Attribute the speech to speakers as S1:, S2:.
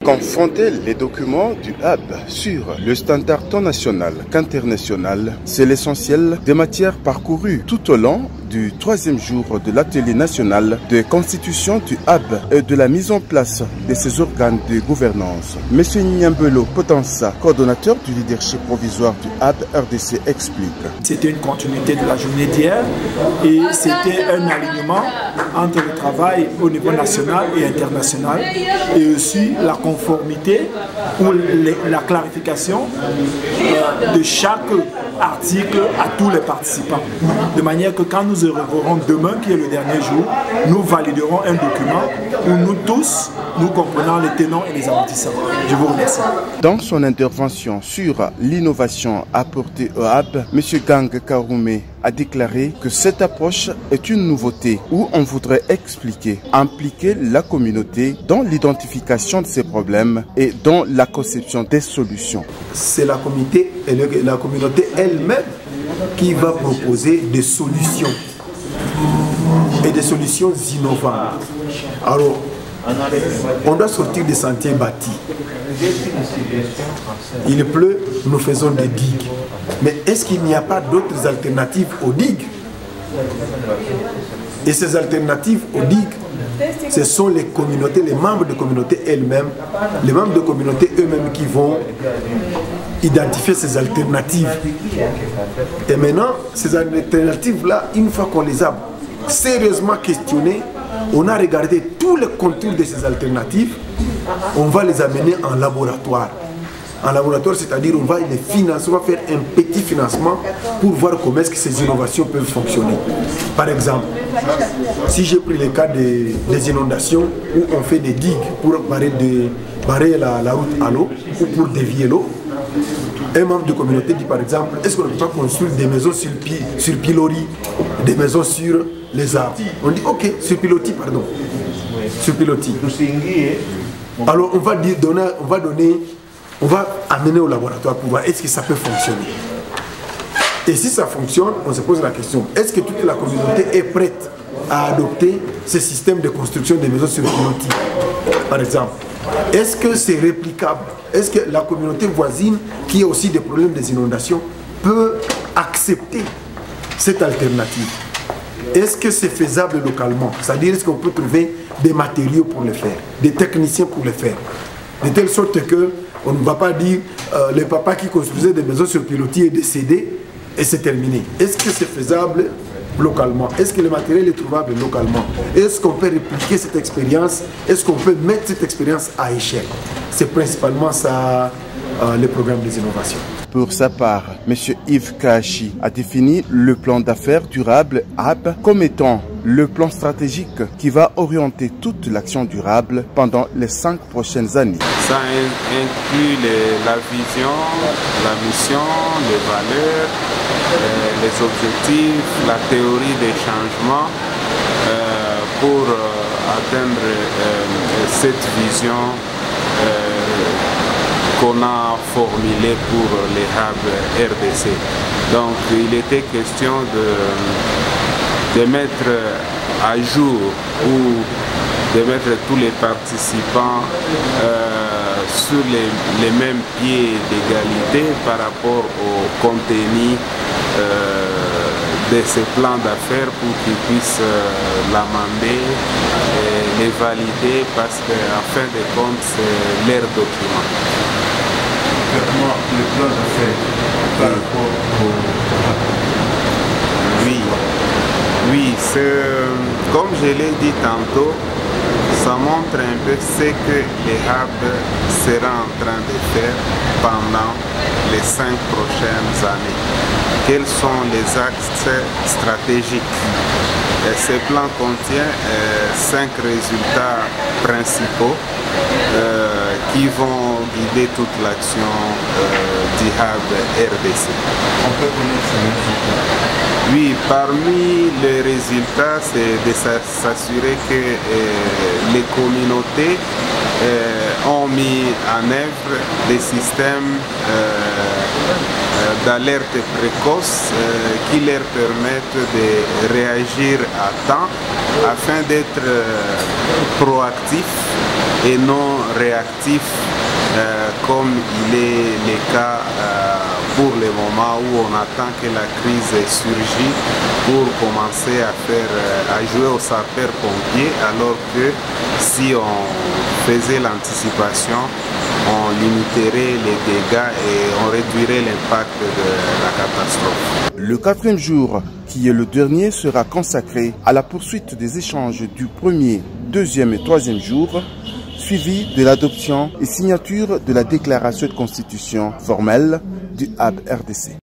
S1: Confronter les documents du hub sur le standard tant national qu'international, c'est l'essentiel des matières parcourues tout au long du 3e jour de l'atelier national de constitution du hub et de la mise en place de ses organes de gouvernance. M. Nyambelo Potensa, coordonnateur du leadership provisoire du hub RDC, explique.
S2: C'était une continuité de la journée d'hier et c'était un alignement entre le travail au niveau national et international et aussi la conformité ou la clarification de chaque article à tous les participants. De manière que quand nous reverrons demain, qui est le dernier jour, nous validerons un document où nous tous, nous comprenons les tenants et les aboutissants. Je vous remercie.
S1: Dans son intervention sur l'innovation apportée au hub, M. Gang Karoumé a déclaré que cette approche est une nouveauté où on voudrait expliquer, impliquer la communauté dans l'identification de ces problèmes et dans la conception des solutions.
S3: C'est la communauté elle-même qui va proposer des solutions et des solutions innovantes. Alors, on doit sortir des sentiers bâtis. Il pleut, nous faisons des digues. Mais est-ce qu'il n'y a pas d'autres alternatives aux digues? Et ces alternatives aux digues, ce sont les communautés, les membres de communautés elles-mêmes, les membres de communautés eux-mêmes qui vont identifier ces alternatives. Et maintenant, ces alternatives-là, une fois qu'on les a sérieusement questionnées, on a regardé tous les contours de ces alternatives, on va les amener en laboratoire. En laboratoire, c'est-à-dire on va les financer, on va faire un petit financement pour voir comment est-ce que ces innovations peuvent fonctionner. Par exemple, si j'ai pris le cas des inondations où on fait des digues pour barrer la route à l'eau ou pour dévier l'eau, un membre de communauté dit par exemple, est-ce qu'on ne peut pas construire des maisons sur pilotis, des maisons sur les arbres? On dit ok, sur pilotis, pardon. Sur pilotis. Alors on va amener au laboratoire pour voir est-ce que ça peut fonctionner. Et si ça fonctionne, on se pose la question, est-ce que toute la communauté est prête à adopter ce système de construction des maisons sur pilotis, par exemple? Est-ce que c'est réplicable? Est-ce que la communauté voisine, qui a aussi des problèmes des inondations, peut accepter cette alternative? Est-ce que c'est faisable localement? C'est-à-dire, est-ce qu'on peut trouver des matériaux pour le faire, des techniciens pour le faire? De telle sorte que on ne va pas dire le papa qui construisait des maisons sur pilotis est décédé et c'est terminé. Est-ce que c'est faisable localement? Est-ce que le matériel est trouvable localement? Est-ce qu'on peut répliquer cette expérience? Est-ce qu'on peut mettre cette expérience à échelle? C'est principalement ça le programme des innovations.
S1: Pour sa part, M. Yves Kachi a défini le plan d'affaires durable HAB comme étant le plan stratégique qui va orienter toute l'action durable pendant les 5 prochaines années.
S4: Ça inclut la vision, la mission, les valeurs, les objectifs, la théorie des changements pour atteindre cette vision qu'on a formulée pour les hubs RDC. Donc il était question de mettre à jour ou de mettre tous les participants sur les mêmes pieds d'égalité par rapport au contenu de ces plans d'affaires pour qu'ils puissent l'amender et les valider parce qu'en fin de compte c'est leur document.
S5: Le plan d'affaires par rapport au...
S4: Oui, comme je l'ai dit tantôt, ça montre un peu ce que les hubs seront en train de faire pendant les 5 prochaines années. Quels sont les axes stratégiques? Ce plan contient 5 résultats principaux qui vont guider toute l'action du hub RDC.
S5: On peut connaître ces résultats?
S4: Oui, parmi les résultats, c'est de s'assurer que les communautés ont mis en œuvre des systèmes d'alerte précoce qui leur permettent de réagir à temps afin d'être proactifs et non réactifs comme il est le cas pour le moment où on attend que la crise surgisse pour commencer à jouer au sapeur-pompier, alors que si on faisait l'anticipation, on limiterait les dégâts et on réduirait l'impact de la catastrophe.
S1: Le 4e jour, qui est le dernier, sera consacré à la poursuite des échanges du 1er, 2e et 3e jour, suivi de l'adoption et signature de la déclaration de constitution formelle du HAB RDC.